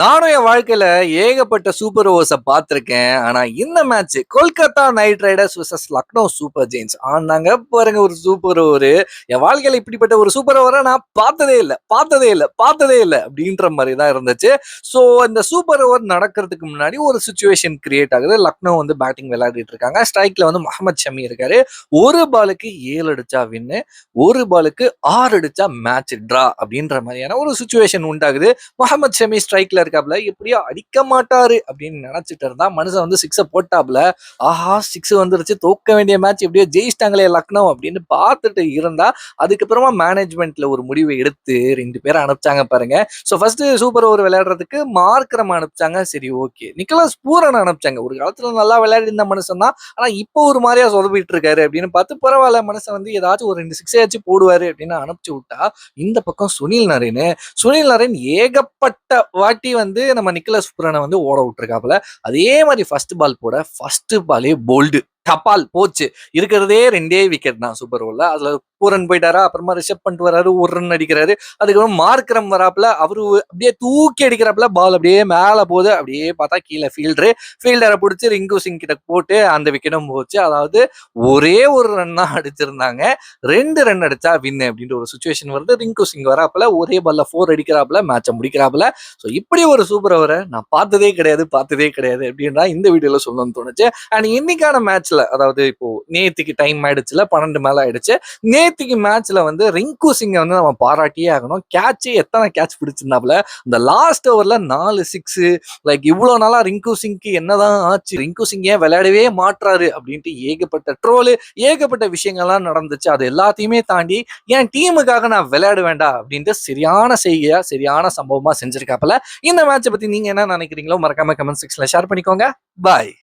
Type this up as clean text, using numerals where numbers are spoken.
நானும் என் வாழ்க்கையில ஏகப்பட்ட சூப்பர் ஓவர்ஸ பார்த்திருக்கேன். ஆனா இந்த match Kolkata Knight Riders versus Lucknow Super Giants ஆடுனாங்க பாருங்க ஒரு சூப்பர் ஓவரு. என் வாழ்க்கையில இப்படிப்பட்ட ஒரு சூப்பர் ஓவர நான் பார்த்ததே இல்ல அப்படின்ற மாரி தான் இருந்துச்சு. ஸோ இந்த சூப்பர் ஓவர் நடக்கிறதுக்கு முன்னாடி ஒரு சிச்சுவேஷன் கிரியேட் ஆகுது. லக்னோ வந்து பேட்டிங் விளையாடிட்டு இருக்காங்க. ஸ்ட்ரைக்ல வந்து முகமது ஷமி இருக்காரு. ஒரு பாலுக்கு 7 அடிச்சா வின்னு, ஒரு பாலுக்கு 6 அடிச்சா மேட்ச் டிரா அப்படின்ற மாதிரியான ஒரு சிச்சுவேஷன் உண்டாகுது. முகமது ஷமி ஸ்ட்ரைக்ல இருக்காப்ல, எப்படியோ அடிக்க மாட்டாரு அப்படின்னு நினைச்சிட்டு இருந்தா மனுஷன் வந்து சிக்ஸ போட்டாப்ல. ஆஹா, சிக்ஸ் வந்துருச்சு, தோக்க வேண்டிய மேட்ச் எப்படியோ ஜெயிச்சிட்டாங்களே லக்னோ அப்படின்னு பார்த்துட்டு இருந்தா, அதுக்கப்புறமா மேனேஜ்மெண்ட்ல ஒரு முடிவை எடுத்து 2 பேரை அனுப்பிச்சாங்க பாருங்க. ஸோ ஃபர்ஸ்ட் சூப்பர் ஓவர் விளையாடுறதுக்கு மார்க்ரம் அனுப்பிச்சாங்க. சரி, ஓகே. நிக்கலஸ் பூரன் அனுப்பிச்சாங்க. ஒரு காலத்துல நல்லா விளையாடி இருந்த மனுஷன் தான், ஆனா இப்போ ஒரு மாதிரியா சொதப்பிட்டு இருக்காரு அப்படின்னு பார்த்து, பரவாயில்ல மனுஷன் வந்து ஏதாச்சும் ஒரு 2 சிக்ஸாச்சும் போடுவாரு அப்படின்னு அனுப்பிச்சு விட்டா, இந்த பக்கம் சுனில் நரேன் ஏகப்பட்ட வாட்டி வந்து நம்ம நிக்கலஸ் புரனை வந்து ஓட விட்டுருக்காப்புல. அதே மாதிரி ஃபர்ஸ்ட் பால் போட ஃபர்ஸ்ட் பாலே போல்டு கபால் போச்சு. இருக்கிறதே 2 விக்கெட் தான் சூப்பர் ஓவர்ல. அதுல பூரன் போயிட்டாரா, அப்புறமா ரிஷப் பண்ணிட்டு வராரு, ஒரு ரன் அடிக்கிறாரு. அதுக்கப்புறம் மார்க்ரம் வராப்புல, அவரு அப்படியே தூக்கி அடிக்கிறாப்புல, பால் அப்படியே மேல போகுது. அப்படியே பார்த்தா கீழே ஃபீல்டரை பிடிச்சி ரிங்கு சிங் கிட்ட போட்டு அந்த விக்கெட்டும் போச்சு. அதாவது ஒரே ஒரு ரன் தான் அடிச்சிருந்தாங்க, 2 ரன் அடிச்சா வின் அப்படின்ற ஒரு சுச்சுவேஷன் வருது. ரிங்கு சிங் வராப்புல, ஒரே பால்ல 4 அடிக்கிறாப்புல, மேட்சை முடிக்கிறாப்புல. ஸோ இப்படி ஒரு சூப்பர் ஓவரை நான் பார்த்ததே கிடையாது அப்படின்றா இந்த வீடியோல சொல்லணும்னு தோணுச்சு. அண்ட் இன்னைக்கான மேட்ச்ல, அதாவது இப்போ நேத்திக்கு டைம் ஆயிடுச்சுல, 12 மேல ஆயிடுச்சு. நேத்திக்கு மேட்ச்ல வந்து ரிங்கு சிங்கை வந்து நம்ம பாராட்டியே ஆகணும். எத்தனை கேட்ச் பிடிச்சிருந்தாப்புல, இந்த லாஸ்ட் ஓவர்ல 4 சிக்ஸ். லைக் இவ்வளவு நாளா ரிங்கு சிங்க்கு என்னதான் ஆச்சு, ரிங்கு சிங் ஏன் விளையாடவே மாற்றாரு அப்படின்ட்டு ஏகப்பட்ட ட்ரோலு, ஏகப்பட்ட விஷயங்கள்லாம் நடந்துச்சு. அது எல்லாத்தையுமே தாண்டி என் டீமுக்காக நான் விளையாட வேண்டாம் அப்படின்ட்டு சரியான செய்கையா, சரியான சம்பவமா செஞ்சிருக்காப்புல. இந்த மேட்சை பத்தி நீங்க என்ன நினைக்கிறீங்களோ மறக்காம கமெண்ட் செக்ஷன்ல ஷேர் பண்ணிக்கோங்க. பாய்.